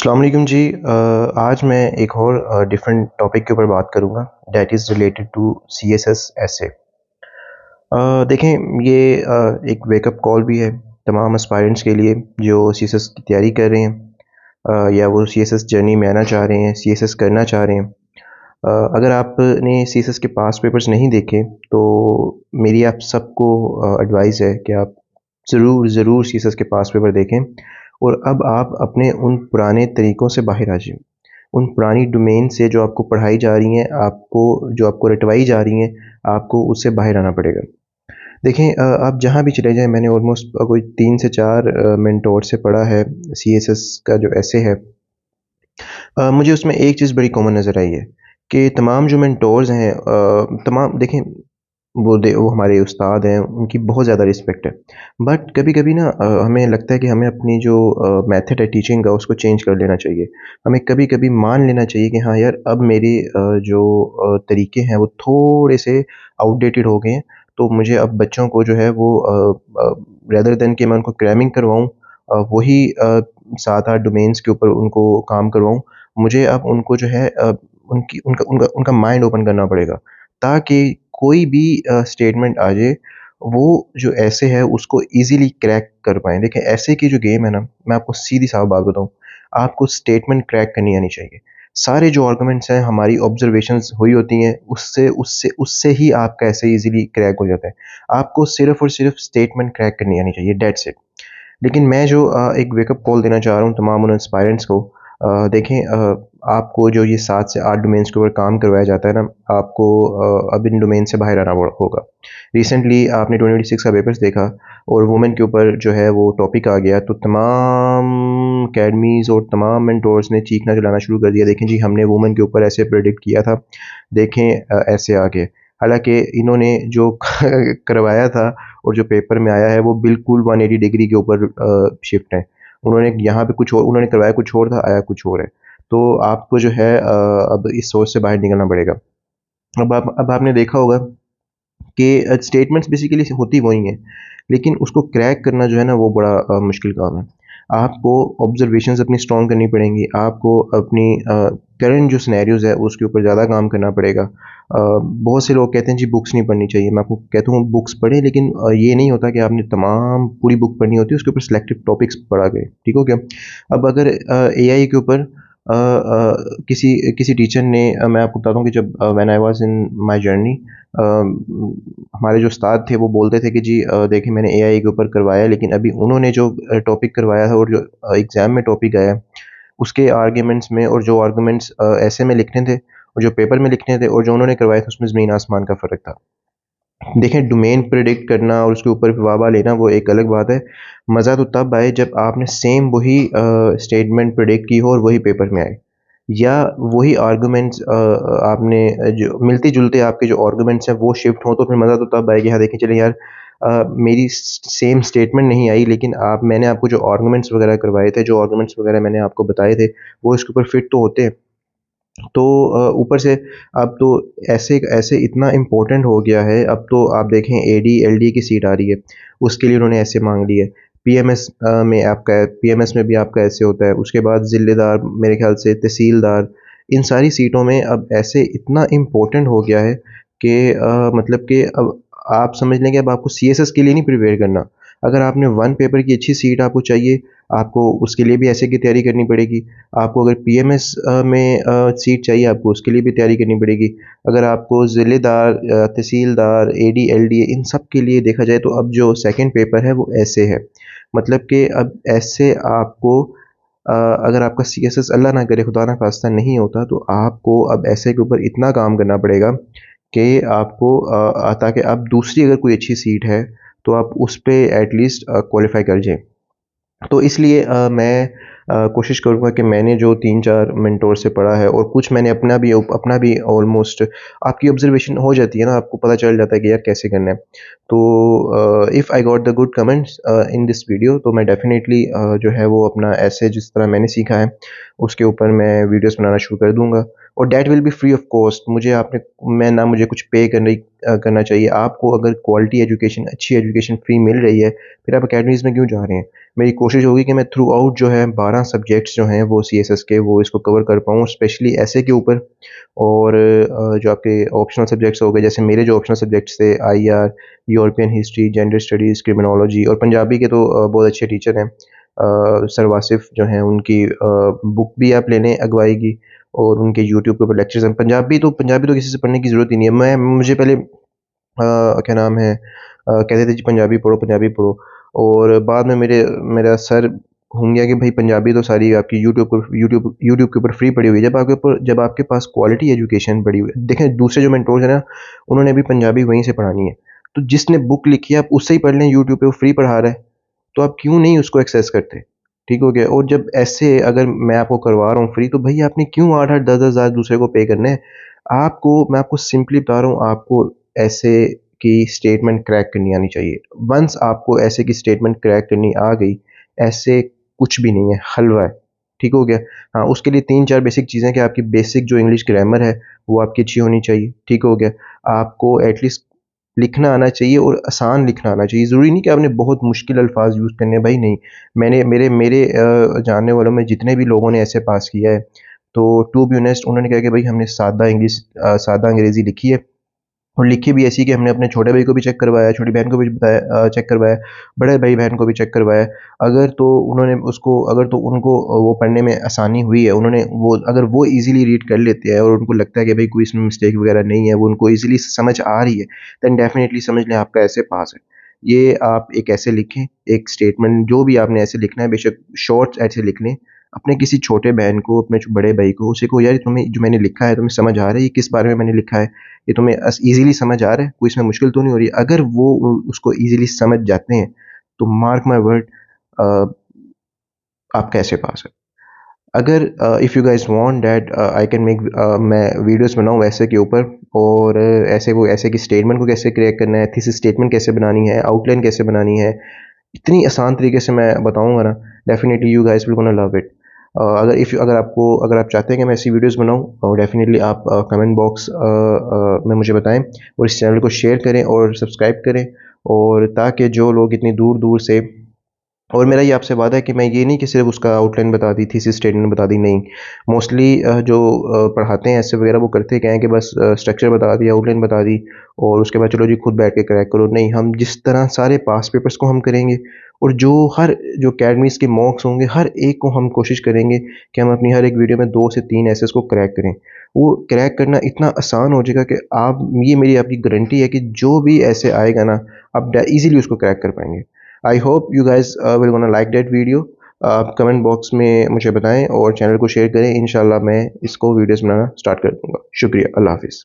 अस्सलाम वालेकुम जी। आज मैं एक और डिफरेंट टॉपिक के ऊपर बात करूँगा that is related to CSS essay. देखें ये एक वेकअप कॉल भी है तमाम एस्पायरेंट्स के लिए जो सीएसएस की तैयारी कर रहे हैं या वो सीएसएस जर्नी में आना चाह रहे हैं, सीएसएस करना चाह रहे हैं। अगर आपने सीएसएस के पास्ट पेपर्स नहीं देखे तो मेरी आप सबको एडवाइस है कि आप ज़रूर सीएसएस के पास्ट पेपर देखें और अब आप अपने उन पुराने तरीक़ों से बाहर आ जाएँ। उन पुरानी डोमेन से जो आपको पढ़ाई जा रही हैं, जो आपको रटवाई जा रही हैं, आपको उससे बाहर आना पड़ेगा। देखें आप जहाँ भी चले जाएँ मैंने ऑलमोस्ट कोई 3 से 4 मेंटोर से पढ़ा है सीएसएस का जो एसे है। मुझे उसमें एक चीज़ बड़ी कॉमन नज़र आई है कि तमाम जो मेंटोर्स हैं तमाम देखें वो हमारे उस्ताद हैं, उनकी बहुत ज़्यादा रिस्पेक्ट है। बट कभी-कभी ना हमें लगता है कि हमें अपनी जो मेथड है टीचिंग का उसको चेंज कर लेना चाहिए। हमें कभी-कभी मान लेना चाहिए कि हाँ यार अब मेरे जो तरीके हैं वो थोड़े से आउटडेटेड हो गए हैं। तो मुझे अब बच्चों को जो है वो रेदर देन कि मैं उनको क्रैमिंग करवाऊँ वही 7-8 डोमेन्स के ऊपर उनको काम करवाऊँ, मुझे अब उनको जो है उनकी उनका उनका उनका माइंड ओपन करना पड़ेगा। ताकि कोई भी स्टेटमेंट आ जाए, वो जो एसे है उसको ईज़िली क्रैक कर पाएँ। देखिए एसे की जो गेम है ना, मैं आपको सीधी-साफ बात बताऊँ, आपको स्टेटमेंट क्रैक करनी आनी चाहिए। सारे जो आर्गुमेंट्स हैं हमारी ऑब्ज़र्वेशंस हुई होती हैं, उससे उससे उससे ही आपका एसे ईज़िली क्रैक हो जाता है। आपको सिर्फ़ और सिर्फ़ स्टेटमेंट क्रैक करनी आनी चाहिए, दैट्स इट। लेकिन मैं जो एक वेकअप कॉल देना चाह रहा हूँ तमाम उन एस्पायरेंट्स को देखें आपको जो ये 7 से 8 डोमेन्स के ऊपर काम करवाया जाता है ना, आपको अब इन डोमेन से बाहर आना होगा। रिसेंटली आपने 2026 का पेपर्स देखा और वुमेन के ऊपर जो है वो टॉपिक आ गया, तो तमाम अकेडमीज़ और तमाम मेंटोर्स ने चीखना-चिल्लाना शुरू कर दिया, देखें जी हमने वुमेन के ऊपर ऐसे प्रेडिक्ट किया था, देखें ऐसे आ गए। हालाँकि इन्होंने जो करवाया था और जो पेपर में आया है वो बिल्कुल 180 डिग्री के ऊपर शिफ्ट है। उन्होंने यहाँ पे कुछ और उन्होंने करवाया कुछ और था, आया कुछ और है। तो आपको जो है अब इस सोच से बाहर निकलना पड़ेगा। अब आपने देखा होगा कि स्टेटमेंट्स बेसिकली होती वही हैं, लेकिन उसको क्रैक करना जो है ना वो बड़ा मुश्किल काम है। आपको ऑब्ज़र्वेशंस अपनी स्ट्रॉन्ग करनी पड़ेंगी, आपको अपनी करंट जो सिनेरियोज़ है उसके ऊपर ज़्यादा काम करना पड़ेगा। बहुत से लोग कहते हैं जी बुक्स नहीं पढ़नी चाहिए, मैं आपको कहता हूँ बुक्स पढ़ें लेकिन ये नहीं होता कि आपने तमाम पूरी बुक पढ़नी होती है, उसके ऊपर सिलेक्टिव टॉपिक्स पढ़ा गए, ठीक हो गया? अब अगर एआई के ऊपर किसी किसी टीचर ने मैं आपको बताता हूँ कि जब when I was in my journey हमारे जो उस्ताद थे वो बोलते थे कि जी देखिए मैंने एआई के ऊपर करवाया है लेकिन अभी उन्होंने जो टॉपिक करवाया था और जो एग्ज़ाम में टॉपिक आया, उसके आर्ग्यूमेंट्स में और जो आर्ग्यूमेंट्स एसे में लिखने थे और जो पेपर में लिखने थे और जो उन्होंने करवाया था उसमें ज़मीन आसमान का फ़र्क था। देखें डोमेन प्रेडिक्ट करना और उसके ऊपर वाह-वाह लेना वो एक अलग बात है। मज़ा तो तब आए जब आपने सेम वही स्टेटमेंट प्रेडिक्ट की हो और वही पेपर में आए। या वही आर्गुमेंट्स आपने जो मिलते-जुलते आपके जो आर्गुमेंट्स हैं वो शिफ्ट हों तो फिर मज़ा तो तब आएगा हाँ, देखिए चलिए यार मेरी सेम स्टेटमेंट नहीं आई लेकिन आप मैंने आपको जो आर्गुमेंट्स वगैरह करवाए थे, जो आर्गुमेंट्स वगैरह मैंने आपको बताए थे, वो इसके ऊपर फिट तो होते हैं। तो ऊपर से अब तो ऐसे ऐसे इतना इम्पोर्टेंट हो गया है, अब तो आप देखें एडी, एलडी की सीट आ रही है, उसके लिए उन्होंने ऐसे माँग ली है। पीएमएस पीएमएस में भी आपका ऐसे होता है, उसके बाद ज़िलेदार मेरे ख़्याल से तहसीलदार, इन सारी सीटों में अब ऐसे इतना इम्पोर्टेंट हो गया है कि मतलब कि अब आप समझ लें कि अब आपको सीएसएस के लिए नहीं प्रिपेयर करना। अगर आपने 1 पेपर की अच्छी सीट आपको चाहिए, आपको उसके लिए भी ऐसे की तैयारी करनी पड़ेगी। आपको अगर पीएमएस में सीट चाहिए आपको उसके लिए भी तैयारी करनी पड़ेगी। अगर आपको ज़िलेदार तहसीलदार, एडी, एलडी इन सब के लिए देखा जाए तो अब जो सेकंड पेपर है वो ऐसे है। मतलब कि अब ऐसे आपको अगर आपका सीएसएस अल्लाह ना करे खुदा ना ख़ास्ता नहीं होता तो आपको अब ऐसे के ऊपर इतना काम करना पड़ेगा कि आपको ताकि अब दूसरी अगर कोई अच्छी सीट है तो आप उस पे एटलीस्ट क्वालिफ़ाई कर जाएँ। तो इसलिए मैं कोशिश करूँगा कि मैंने जो 3-4 मेंटोर से पढ़ा है और कुछ मैंने अपना भी ऑलमोस्ट आपकी ऑब्ज़र्वेशन हो जाती है ना, आपको पता चल जाता है कि यार कैसे करना है। तो if I got the good comments in this video तो मैं डेफ़िनेटली जो है वो अपना ऐसे जिस तरह मैंने सीखा है, उसके ऊपर मैं वीडियोज़ बनाना शुरू कर दूँगा और that will be free of cost. मुझे कुछ पे करना चाहिए। आपको अगर क्वालिटी एजुकेशन, अच्छी एजुकेशन फ्री मिल रही है, फिर आप अकेडमीज़ में क्यों जा रहे हैं? मेरी कोशिश होगी कि मैं थ्रू आउट जो है 12 सब्जेक्ट्स जो हैं वो सीएसएस के, वो इसको कवर कर पाऊँ, स्पेशली ऐसे के ऊपर। और जो आपके ऑप्शनल सब्जेक्ट्स हो गए, जैसे मेरे जो ऑप्शनल सब्जेक्ट्स थे IR, European history, gender studies, criminology, और पंजाबी के तो बहुत अच्छे टीचर हैं। सर वासिफ़ जो हैं उनकी बुक भी आप ले लें अगवाई की, और उनके यूट्यूब के ऊपर लेक्चर्स हैं। पंजाबी तो किसी से पढ़ने की ज़रूरत ही नहीं है। मुझे पहले क्या नाम है, कहते थे जी पंजाबी पढ़ो, और बाद में मेरा सर घूम गया कि भाई पंजाबी तो सारी आपकी यूट्यूब के ऊपर फ्री पड़ी हुई है। जब आपके पास क्वालिटी एजुकेशन पड़ी हुई है, देखें दूसरे जो मेंटोर्स हैं ना, उन्होंने भी पंजाबी वहीं से पढ़ानी है। तो जिसने बुक लिखी है आप उससे ही पढ़ लें, यूट्यूब पे वो फ्री पढ़ा रहा है, तो आप क्यों नहीं उसको एक्सेस करते? ठीक हो गया। और जब ऐसे अगर मैं आपको करवा रहा हूँ फ्री, तो भई आपने क्यों 8-8 10-10 हज़ार दूसरे को पे करने हैं? मैं आपको सिंपली बता रहा हूँ, आपको ऐसे की स्टेटमेंट क्रैक करनी आनी चाहिए। वंस आपको ऐसे की स्टेटमेंट क्रैक करनी आ गई, ऐसे कुछ भी नहीं है, हलवा है। ठीक हो गया? हाँ, उसके लिए 3-4 बेसिक चीज़ें, कि आपकी बेसिक जो इंग्लिश ग्रामर है, वो आपकी अच्छी होनी चाहिए। ठीक हो गया? आपको एटलीस्ट लिखना आना चाहिए, और आसान लिखना आना चाहिए। ज़रूरी नहीं कि आपने बहुत मुश्किल अल्फ़ाज़ यूज़ करने हैं, भाई नहीं। मेरे जानने वालों में जितने भी लोगों ने ऐसे पास किया है, तो टू बी ऑनेस्ट उन्होंने कहा कि भाई हमने सादा अंग्रेज़ी लिखी है, और लिखी भी ऐसी कि हमने अपने छोटे भाई को भी चेक करवाया, छोटी बहन को भी चेक करवाया, बड़े भाई बहन को भी चेक करवाया। अगर तो उनको वो पढ़ने में आसानी हुई है, अगर वो ईज़िली रीड कर लेते हैं, और उनको लगता है कि भाई कोई इसमें मिस्टेक वगैरह नहीं है, वो उनको ईज़िली समझ आ रही है, देन डेफ़िनेटली समझ लें आपका ऐसे पास है। ये आप एक ऐसे लिखें, एक स्टेटमेंट जो भी आपने ऐसे लिखना है, बेशक शॉर्ट्स ऐसे लिख लें। अपने किसी छोटे बहन को, अपने बड़े भाई को, उसे कहो, यार तुम्हें जो मैंने लिखा है तुम्हें समझ आ रहा है, ये किस बारे में मैंने लिखा है? ये तुम्हें ईज़िली समझ आ रहा है? कोई इसमें मुश्किल तो नहीं हो रही है? अगर वो उसको ईज़िली समझ जाते हैं, तो मार्क माय वर्ड, अ, आप कैसे पास है। अगर if you guys want that I can make मैं वीडियोस बनाऊँ ऐसे के ऊपर, और ऐसे की स्टेटमेंट को कैसे क्रिएट करना है, थीसिस स्टेटमेंट कैसे बनानी है, आउटलाइन कैसे बनानी है, इतनी आसान तरीके से मैं बताऊँगा ना, definitely you guys will gonna love it. अगर आप चाहते हैं कि मैं ऐसी वीडियोस बनाऊँ, और डेफिनिटली आप कमेंट बॉक्स में मुझे बताएं, और इस चैनल को शेयर करें और सब्सक्राइब करें, और ताकि जो लोग इतनी दूर दूर से, और मेरा ये आपसे वादा है कि मैं ये नहीं कि सिर्फ उसका आउटलाइन बता दी, थीसिस स्टेटमेंट बता दी, नहीं। मोस्टली जो पढ़ाते हैं ऐसे वगैरह, वो करते क्या हैं कि बस स्ट्रक्चर बता दिया, आउटलाइन बता दी, और उसके बाद चलो जी खुद बैठ के क्रैक करो। नहीं, हम जिस तरह सारे पास पेपर्स को हम करेंगे, और जो अकेडमीज़ के मॉक्स होंगे, हर एक को हम कोशिश करेंगे कि हम अपनी हर एक वीडियो में 2 से 3 एसेस को क्रैक करें। वो क्रैक करना इतना आसान हो जाएगा कि ये मेरी आपकी गारंटी है कि जो भी ऐसे आएगा ना, आप ईज़िली उसको क्रैक कर पाएँगे। I hope you guys will gonna like that video. आप कमेंट बॉक्स में मुझे बताएं, और चैनल को शेयर करें। इंशाल्लाह मैं इसको वीडियोस बनाना स्टार्ट कर दूंगा। शुक्रिया, अल्लाह हाफिज़।